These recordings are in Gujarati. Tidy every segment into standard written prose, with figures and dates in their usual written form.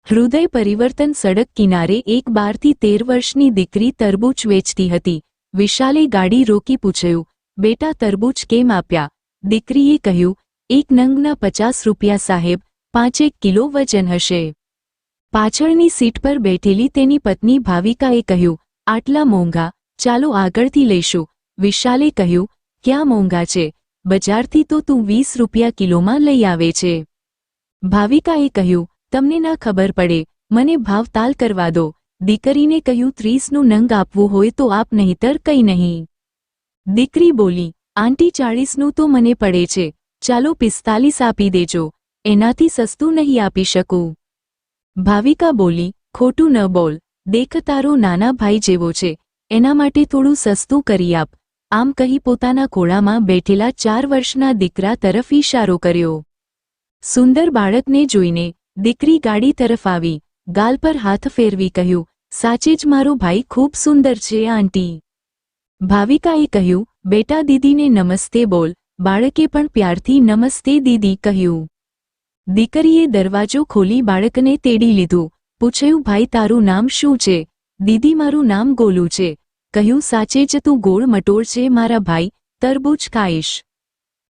હૃદય પરિવર્તન સડક કિનારે એક 12 થી 13 વર્ષની દીકરી તરબૂચ વેચતી હતી। વિશાલે ગાડી રોકી પૂછ્યું, બેટા તરબૂચ કેમ આપ્યા? દીકરીએ કહ્યું, એક નંગના 50 રૂપિયા સાહેબ, 5 કિલો વજન હશે। પાછળની સીટ પર બેઠેલી તેની પત્ની ભાવિકાએ કહ્યું, આટલા મોંઘા, ચાલો આગળથી લઈશું। વિશાલે કહ્યું, ક્યાં મોંઘા છે? બજારથી તો તું 20 રૂપિયા કિલોમાં લઈ આવે છે। ભાવિકાએ કહ્યું, તમને ના ખબર પડે, મને ભાવતાલ કરવા દો। દીકરીને કહ્યું, 30નું નંગ આપવું હોય તો આપ, નહીતર કંઈ નહીં। દીકરી બોલી, આંટી 40નું તો મને પડે છે, ચાલો 45 આપી દેજો, એનાથી સસ્તું નહીં આપી શકું। ભાવિકા બોલી, ખોટું ન બોલ, દેખ તારો નાના ભાઈ જેવો છે, એના માટે થોડું સસ્તું કરી આપ। આમ કહી પોતાના ખોળામાં બેઠેલા 4 વર્ષના દીકરા તરફ ઈશારો કર્યો। સુંદર બાળકને જોઈને દીકરી ગાડી તરફ આવી, ગાલ પર હાથ ફેરવી કહ્યું, સાચે જ મારો ભાઈ ખૂબ સુંદર છે આંટી। ભાવિકાએ કહ્યું, બેટા દીદીને નમસ્તે બોલ। બાળકે પણ પ્યારથી નમસ્તે દીદી કહ્યું। દીકરીએ દરવાજો ખોલી બાળકને તેડી લીધું, પૂછ્યું, ભાઈ તારું નામ શું છે? દીદી મારું નામ ગોલું છે। કહ્યું, સાચે જ તું ગોળ મટોળ છે મારા ભાઈ, તરબૂચ ખાઈશ?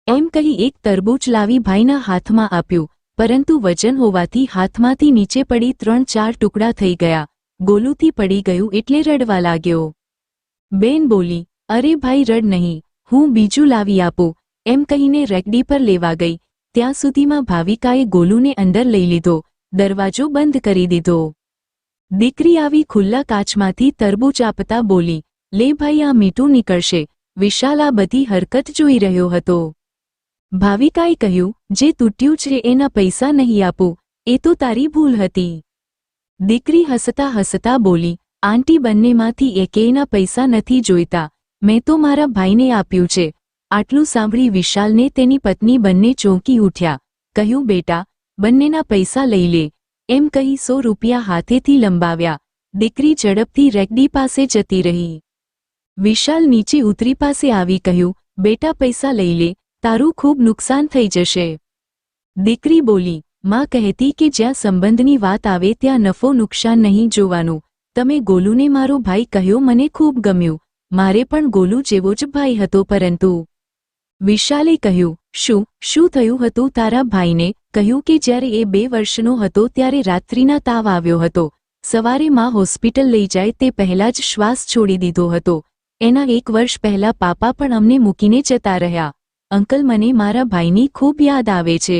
એમ કહી એક તરબૂચ લાવી ભાઈના હાથમાં આપ્યું, પરંતુ વજન હોવાથી હાથમાંથી નીચે પડી 3-4 ટુકડા થઈ ગયા। ગોલુથી પડી ગયું એટલે રડવા લાગ્યો। બેન બોલી, અરે ભાઈ રડ નહીં, હું બીજું લાવી આપું, એમ કહીને રેકડી પર લેવા ગઈ। ત્યાં સુધીમાં ભાવિકાએ ગોલુને અંદર લઈ લીધો, દરવાજો બંધ કરી દીધો। દીકરી આવી ખુલ્લા કાચમાંથી તરબૂચ આપતા બોલી, લે ભાઈ આ મીઠું નીકળશે। વિશાલ આ બધી હરકત જોઈ રહ્યો હતો। ભાવિકાએ કહ્યું, જે તૂટ્યું છે એના પૈસા નહીં આપું, એ તો તારી ભૂલ હતી। દીકરી હસતા હસતા બોલી, આંટી બંનેમાંથી એકેયના પૈસા નથી જોઈતા, મેં તો મારા ભાઈને આપ્યું છે। આટલું સાંભળી વિશાલને તેની પત્ની બંને ચોંકી ઉઠ્યા। કહ્યું, બેટા બંનેના પૈસા લઈ લે, એમ કહી 100 રૂપિયા હાથેથી લંબાવ્યા। દીકરી ઝડપથી રેકડી પાસે જતી રહી। વિશાલ નીચે ઉતરી પાસે આવી કહ્યું, બેટા પૈસા લઈ લે, તારું ખૂબ નુકસાન થઈ જશે। દીકરી બોલી, માં કહેતી કે જ્યાં સંબંધની વાત આવે ત્યાં નફો નુકસાન નહીં જોવાનું। તમે ગોલુને મારો ભાઈ કહ્યો, મને ખૂબ ગમ્યું, મારે પણ ગોલુ જેવો જ ભાઈ હતો, પરંતુ વિશાલે કહ્યું, શું થયું હતું તારા ભાઈને? કહ્યું કે જ્યારે એ 2 વર્ષનો હતો ત્યારે રાત્રિના તાવ આવ્યો હતો, સવારે માં હોસ્પિટલ લઈ જાય તે પહેલાં જ શ્વાસ છોડી દીધો હતો। એના 1 વર્ષ પહેલાં પાપા પણ અમને મૂકીને જતા રહ્યા। અંકલ મને મારા ભાઈની ખૂબ યાદ આવે છે।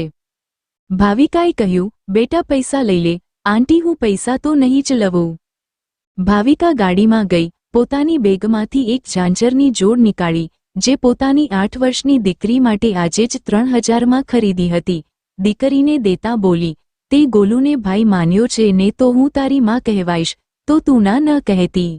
ભાવિકાએ કહ્યું, બેટા પૈસા લઈ લે, આંટી હું પૈસા તો નહીં જ લઉં। ભાવિકા ગાડીમાં ગઈ, પોતાની બેગમાંથી એક ઝાંઝરની જોડ નીકાળી, જે પોતાની 8 વર્ષની દીકરી માટે આજે જ 3000માં ખરીદી હતી। દીકરીને દેતા બોલી, તે ગોલુને ભાઈ માન્યો છે ને તો હું તારી માં કહેવાઈશ, તો તું ના ન કહેતી।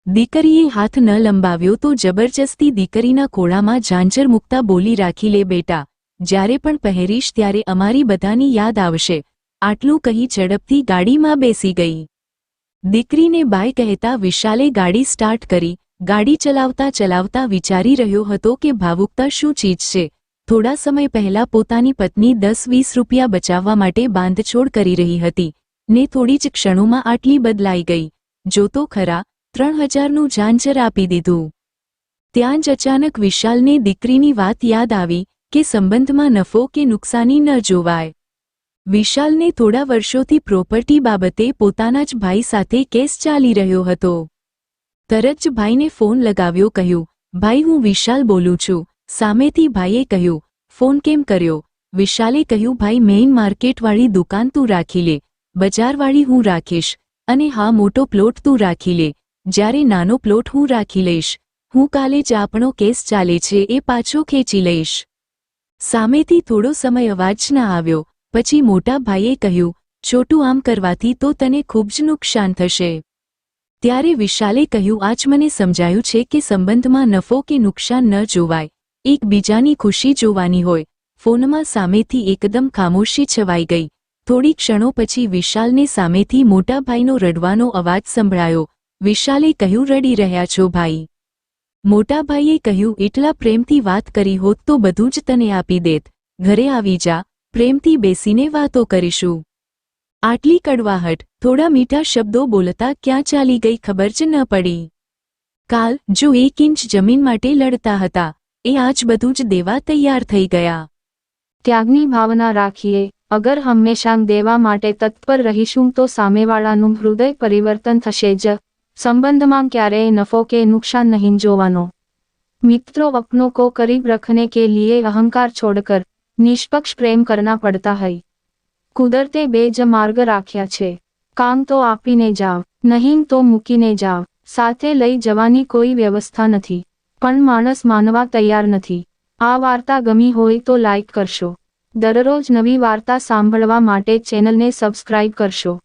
દીકરીએ હાથ ન લંબાવ્યો તો જબરજસ્તી દીકરીના ખોળામાં ઝાંઝર મૂકતા બોલી, રાખી લે બેટા, જ્યારે પણ પહેરીશ ત્યારે અમારી બધાની યાદ આવશે। આટલું કહી ઝડપથી ગાડીમાં બેસી ગઈ। દીકરીને બાય કહેતા વિશાલે ગાડી સ્ટાર્ટ કરી। ગાડી ચલાવતા ચલાવતા વિચારી રહ્યો હતો કે ભાવુકતા શું ચીજ છે। થોડા સમય પહેલા પોતાની પત્ની 10-20 રૂપિયા બચાવવા માટે બાંધછોડ કરી રહી હતી ને થોડી જ ક્ષણોમાં આટલી બદલાઈ ગઈ। જોતો ખરા, 3000નું ઝાંઝર આપી દીધું। ત્યાં જ અચાનક વિશાલને દીકરીની વાત યાદ આવી કે સંબંધમાં નફો કે નુકસાની ન જોવાય। વિશાલને થોડા વર્ષોથી પ્રોપર્ટી બાબતે પોતાના જ ભાઈ સાથે કેસ ચાલી રહ્યો હતો। તરત જ ભાઈને ફોન લગાવ્યો, કહ્યું, ભાઈ હું વિશાલ બોલું છું। સામેથી ભાઈએ કહ્યું, ફોન કેમ કર્યો? વિશાલે કહ્યું, ભાઈ મેઇન માર્કેટવાળી દુકાન તું રાખી લે, બજારવાળી હું રાખીશ, અને હા મોટો પ્લોટ તું રાખી લે, જ્યારે નાનો પ્લોટ હું રાખી લઈશ। હું કાલે જ આપણો કેસ ચાલે છે એ પાછો ખેંચી લઈશ। સામેથી થોડો સમય અવાજ ન આવ્યો, પછી મોટા ભાઈએ કહ્યું, છોટું આમ કરવાથી તો તને ખૂબ જ નુકસાન થશે। ત્યારે વિશાલે કહ્યું, આજ મને સમજાયું છે કે સંબંધમાં નફો કે નુકસાન ન જોવાય, એકબીજાની ખુશી જોવાની હોય। ફોનમાં સામેથી એકદમ ખામોશી છવાઈ ગઈ। થોડી ક્ષણો પછી વિશાલને સામેથી મોટા ભાઈનો રડવાનો અવાજ સંભળાયો। વિશાલે કહ્યું, રડી રહ્યા છો ભાઈ? મોટા ભાઈએ કહ્યું, એટલા પ્રેમથી વાત કરી હોત તો બધું જ તને આપી દેત। ઘરે આવી જા, પ્રેમથી બેસીને વાતો કરીશું। આટલી કડવાહટ, થોડા મીઠા શબ્દો બોલતા ક્યાં ચાલી ગઈ ખબર જ ન પડી. કાલ જો 1 ઇંચ જમીન માટે લડતા હતા, એ આજ બધું જ દેવા તૈયાર થઈ ગયા. ત્યાગની ભાવના રાખીએ. અગર હંમેશા દેવા માટે તત્પર રહીશું તો સામેવાળાનું હૃદય પરિવર્તન થશે જ. સંબંધમાં ક્યારેય નફો કે નુકસાન નહીં જોવાનો. मित्रों, अपनों को करीब रखने के लिए अहंकार छोड़कर निष्पक्ष प्रेम करना पड़ता है. कुदरते बे ज मार्ग राख्या छे. काम तो आपीने जाव, नहीं तो मूकीने जाव. साथे लई जवानी कोई व्यवस्था नहीं, पण मानस मानवा तैयार नहीं. आ वार्ता गमी होय तो लाइक करशो. दररोज नवी वार्ता सांभळवा माटे चेनल ने सब्सक्राइब करशो.